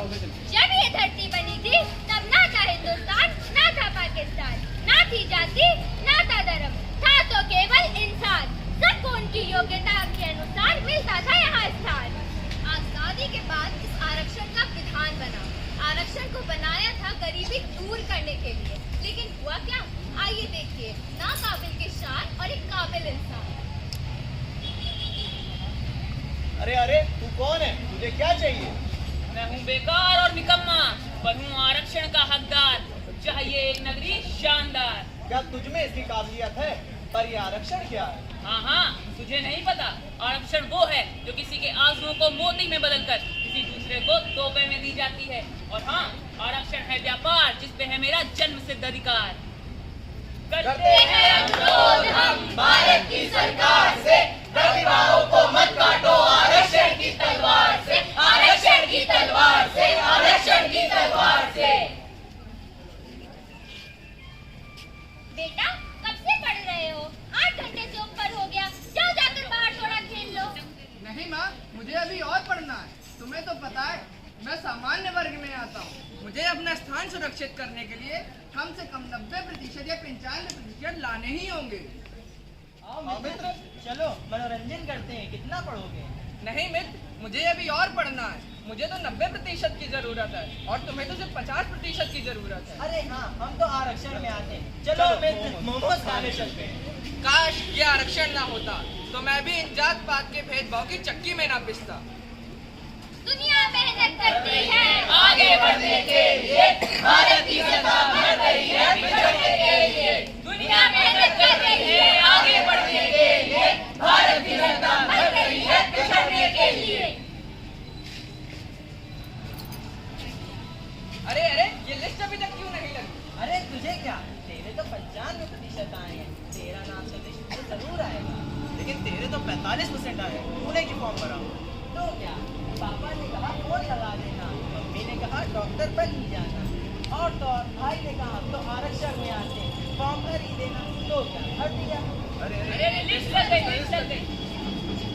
जब ये धरती बनी थी तब ना था हिंदुस्तान ना था पाकिस्तान, ना थी जाति ना था धर्म, था तो केवल इंसान। सबको उनकी योग्यता के अनुसार मिलता था यहाँ स्थान। आजादी के बाद इस आरक्षण का विधान बना। आरक्षण को बनाया था गरीबी दूर करने के लिए, लेकिन हुआ क्या? आइए देखिए, नाकाबिल की शान और एक काबिल इंसान। अरे अरे, तू कौन है? तुझे क्या चाहिए? मैं हूँ बेकार और निकम्मा, पर हूँ आरक्षण का हकदार। चाहिए एक नगरी शानदार। क्या तुझ में इसकी काबिलियत है? पर ये आरक्षण क्या है? हाँ हाँ, तुझे नहीं पता। आरक्षण वो है जो किसी के आंसुओं को मोती में बदलकर किसी दूसरे को तोहफे में दी जाती है। और हाँ, आरक्षण है व्यापार जिस पे है मेरा जन्म सिद्ध अधिकार। करते हैं अनुरोध हम भारत की सरकार से, प्रतिभाओं को मत काटो आरक्षण की तलवार से, आरक्षण की तलवार से, आरक्षण की तलवार से। बेटा, कब से पढ़ रहे हो? 8 घंटे से ऊपर हो गया। जाओ जाकर बाहर थोड़ा खेल लो। नहीं माँ, मुझे अभी और पढ़ना है। तुम्हें तो पता है मैं सामान्य वर्ग में आता हूँ। मुझे अपना स्थान सुरक्षित करने के लिए कम से कम 90% या 95% लाने ही होंगे। आओ मित्र, चलो मनोरंजन करते हैं। कितना पढ़ोगे? नहीं मित्र, मुझे अभी और पढ़ना है। मुझे तो 90% की जरूरत है और तुम्हें तो सिर्फ 50% की जरूरत है। अरे हाँ, हम तो आरक्षण में आते हैं। चलो मित्र, मोमोज खाने चलते हैं। काश ये आरक्षण ना होता तो मैं भी इन जात पात के भेदभाव की चक्की में ना पिसता। दुनिया मेहनत करती है आगे बढ़ने के लिए, भारत की सरकार बढ़ रही है बिछड़ने के लिए। दुनिया मेहनत कर रही है आगे बढ़ने के लिए, भारत की सरकार बढ़ रही है बिछड़ने के लिए। अरे अरे, ये लिस्ट अभी तक क्यों नहीं लगी? अरे तुझे क्या, तेरे तो 95% आए हैं। तेरा नाम तो लिस्ट में जरूर आएगा, लेकिन तेरे तो 45% आए। तूने क्यों फॉर्म भरा? तो क्या, पापा ने कहा फोन लगा देना, मम्मी ने कहा डॉक्टर बन ही जाना, और तो और भाई ने कहा अब तो आरक्षण में आते हैं, फॉर्म भर ही देना। तो क्या, भर दिया। अरे लिस्ट लग गई, लिस्ट लग गई।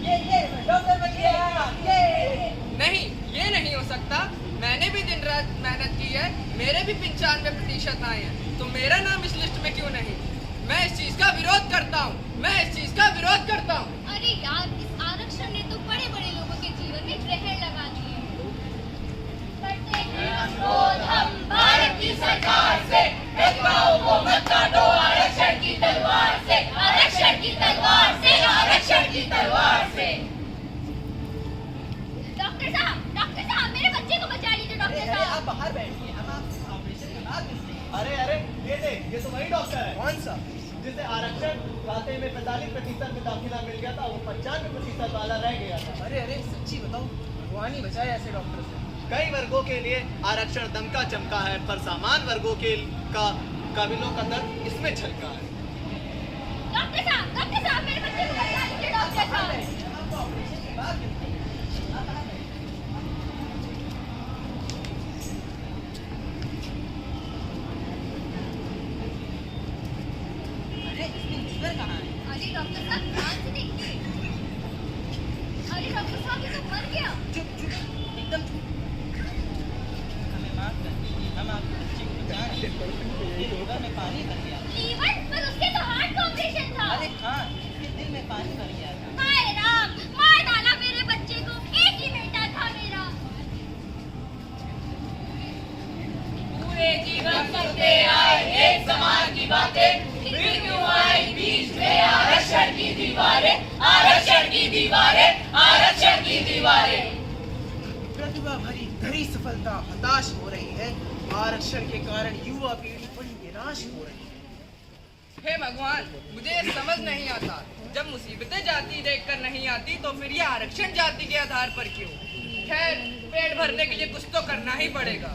ये मैं डॉक्टर बन गया। ये नहीं, ये नहीं हो सकता। मैंने भी दिन रात मेहनत की है, मेरे भी 95% आए हैं, तो मेरा नाम इस लिस्ट में क्यों नहीं? मैं इस चीज का विरोध करता हूँ, मैं इस चीज का विरोध करता हूँ। अरे यार, इस आरक्षण ने तो बड़े बड़े लोगों के जीवन में ग्रहण लगा दिए। करते हैं अनुरोध हम भारत की सरकार से, प्रतिभाओं को मत काटो आरक्षण की तलवार से, आरक्षण की तलवार से, आरक्षण की तलवार से। डॉक्टर साहब, मेरे बच्चे को बचा लीजिए। डॉक्टर साहब, आप बाहर बैठिए, हम आपको ऑपरेशन के बाद मिलते हैं। अरे अरे, ये देख, ये तो वही डॉक्टर है। कौन सा? जिसे आरक्षण खाते में 45% में दाखिला मिल गया था, वो 95% वाला रह गया था। अरे अरे, सच्ची बताओ, भगवान ही बचाए ऐसे डॉक्टर से। कई वर्गों के लिए आरक्षण दमका चमका है, पर सामान्य वर्गों के काबिलों का दर्द इसमें छलका है। डॉक्टर साहब, मेरे बच्चे को बचा लीजिए। डॉक्टर साहब, आपको ऑपरेशन के बाद मिलते हैं। अरे डॉक्टर साहब, ध्यान से देखिए। अरे डॉक्टर साहब, ये तो मर गया। चुप एकदम चुप। हमें माफ कर दीजिए, हम आपके बच्चे को बचा रहे हैं। ये लीवर में पानी भर गया। लीवर? पर उसके तो हार्ट का ऑपरेशन था। अरे हाँ, उसके दिल में पानी भर गया था। हाय राम, मार डाला मेरे बच्चे को। एक ही बेटा था मेरा। पूरे जीवन सुनते आए एक समान की बातें, फिर क्यों आई बीच में आरक्षण की दीवारें, आरक्षण की दीवारें, आरक्षण की दीवारें। प्रतिभा भरी घड़ी सफलता हताश हो रही है। आरक्षण के कारण युवा पीढ़ी बड़ी निराश हो रही है। हे भगवान, मुझे ये समझ नहीं आता, जब मुसीबतें जाति देखकर नहीं आती तो फिर ये आरक्षण जाति के आधार पर क्यों? खैर, पेट भरने के लिए कुछ तो करना ही पड़ेगा।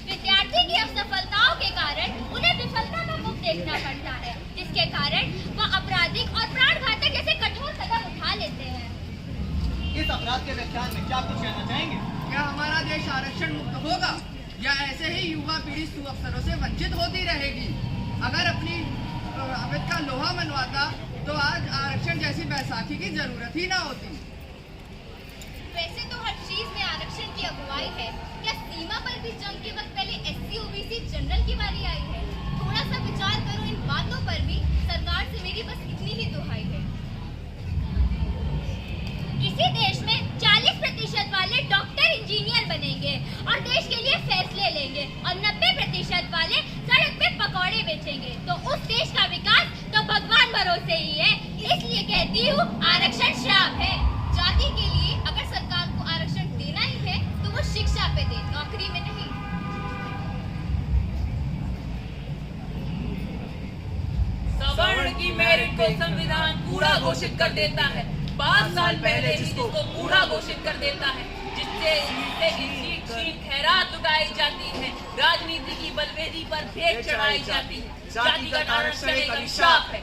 विद्यार्थी की असफलताओं के कारण उन्हें विफलता का मुख देखना पड़ता है, जिसके कारण वह आपराधिक और प्राणघातक जैसे कठोर कदम उठा लेते हैं। इस अपराध के व्याख्यान में क्या कुछ कहना चाहेंगे? क्या हमारा देश आरक्षण मुक्त होगा या ऐसे ही युवा पीढ़ी सुअवसरों से वंचित होती रहेगी? अगर अपनी अमित का लोहा मनवाता तो आज आरक्षण जैसी बैसाखी की जरूरत ही ना होती। वैसे तो हर चीज में आरक्षण की अगुवाई है, क्या सीमा पर भी जंग के वक्त पहले SC OBC जनरल की बारी आई है? थोड़ा सा विचार करो इन बातों पर भी। सरकार से मेरी बस इतनी ही दुहाई है। किसी देश में 40% वाले डॉक्टर इंजीनियर बनेंगे और देश के लिए फैसले लेंगे और 90% वाले सड़क पे पकौड़े बेचेंगे, तो उस देश का विकास तो भगवान भरोसे ही है। इसलिए कहती हूँ आरक्षण श्राप है। जाति के लिए अगर सरकार को आरक्षण देना ही है तो वो शिक्षा पे दे, नौकरी में नहीं। सवर्ण की मेरिट को संविधान पूरा घोषित कर देता है। 5 साल पहले जिसको पूरा घोषित कर देता है, जिससे छीन खैरात लुटाई जाती है, राजनीति की बलवेदी पर भेंट चढ़ाई जाती है। जातिगत आरक्षण एक अभिशाप है।